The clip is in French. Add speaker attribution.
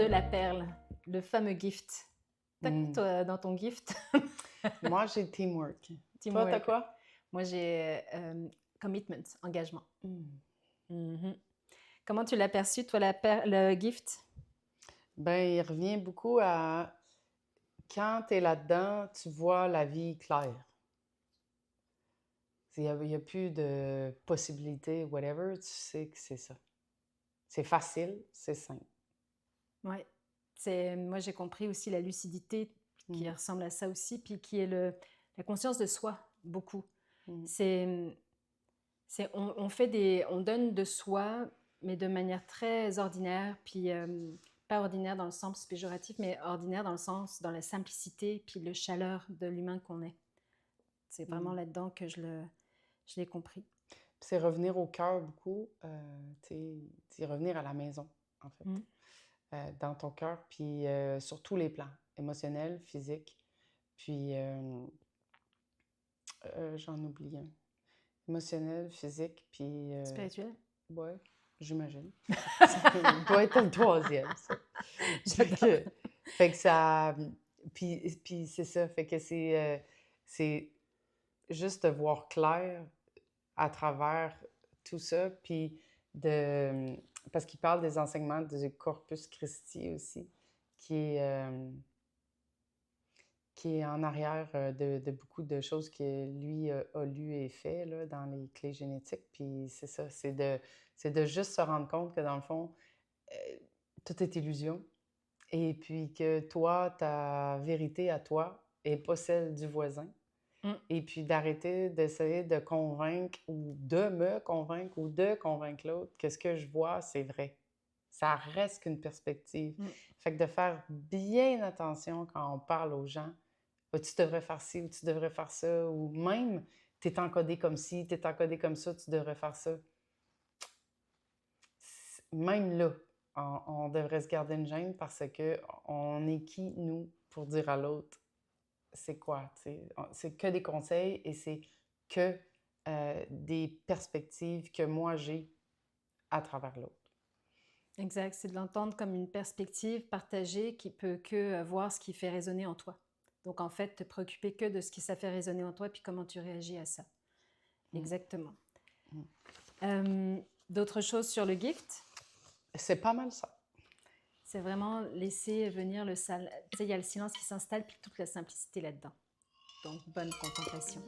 Speaker 1: la perle, le fameux gift. T'as quoi, toi, dans ton gift?
Speaker 2: Moi, j'ai teamwork. Toi, t'as
Speaker 1: Teamwork.
Speaker 2: quoi?
Speaker 1: Moi, j'ai commitment, engagement.
Speaker 2: Hmm.
Speaker 1: Mhm. Comment tu l'as perçu, toi, le gift?
Speaker 2: Ben, il revient beaucoup à quand tu es là-dedans, tu vois la vie claire. Il y a plus de possibilités, whatever, tu sais que c'est ça. C'est facile, c'est simple.
Speaker 1: Ouais. Moi, j'ai compris aussi la lucidité qui
Speaker 2: Mm,
Speaker 1: ressemble à ça aussi, puis qui est la conscience de soi, beaucoup.
Speaker 2: mm,
Speaker 1: C'est, on donne de soi, mais de manière très ordinaire, puis pas ordinaire dans le sens péjoratif, mais ordinaire dans le sens, dans la simplicité, puis le chaleur de l'humain qu'on est. C'est vraiment
Speaker 2: mm.
Speaker 1: là-dedans que je l'ai compris.
Speaker 2: Puis c'est revenir au cœur beaucoup, tu sais, c'est revenir à la maison, en fait,
Speaker 1: Mm.
Speaker 2: dans ton cœur, puis sur tous les plans, émotionnel, physique, puis j'en oublie un. Émotionnel, physique, puis
Speaker 1: Spirituel?
Speaker 2: ouais, j'imagine. Ça doit être le troisième, ça. Fait
Speaker 1: J'adore.
Speaker 2: que, fait que ça. Puis c'est ça. Fait que c'est juste de voir clair à travers tout ça. Puis de. Parce qu'il parle des enseignements du Corpus Christi aussi, qui est, euh, qui est en arrière de beaucoup de choses que lui a lu et fait là, dans les clés génétiques. Puis c'est ça, c'est de juste se rendre compte que dans le fond, euh, tout est illusion. Et puis que toi, ta vérité à toi est pas celle du voisin.
Speaker 1: Mm.
Speaker 2: Et puis d'arrêter d'essayer de convaincre ou de me convaincre ou de convaincre l'autre que ce que je vois, c'est vrai. Ça reste qu'une perspective.
Speaker 1: Mm.
Speaker 2: Fait que de faire bien attention quand on parle aux gens. Ah, tu devrais faire ci ou tu devrais faire ça. Ou même, tu es encodé comme ci, tu es encodé comme ça, tu devrais faire ça. Même là, on devrait se garder une gêne parce que on est qui, nous, pour dire à l'autre c'est quoi, tu sais. C'est que des conseils et c'est que des perspectives que moi j'ai à travers l'autre.
Speaker 1: Exact, c'est de l'entendre comme une perspective partagée qui peut que voir ce qui fait résonner en toi. Donc en fait, te préoccuper que de ce qui ça fait résonner en toi, puis comment tu réagis à ça.
Speaker 2: Mm.
Speaker 1: Exactement.
Speaker 2: Mm.
Speaker 1: D'autres choses sur le gift?
Speaker 2: C'est pas mal ça.
Speaker 1: C'est vraiment laisser venir le sale. Tu sais, il y a le silence qui s'installe, puis toute la simplicité là-dedans. Donc bonne contemplation.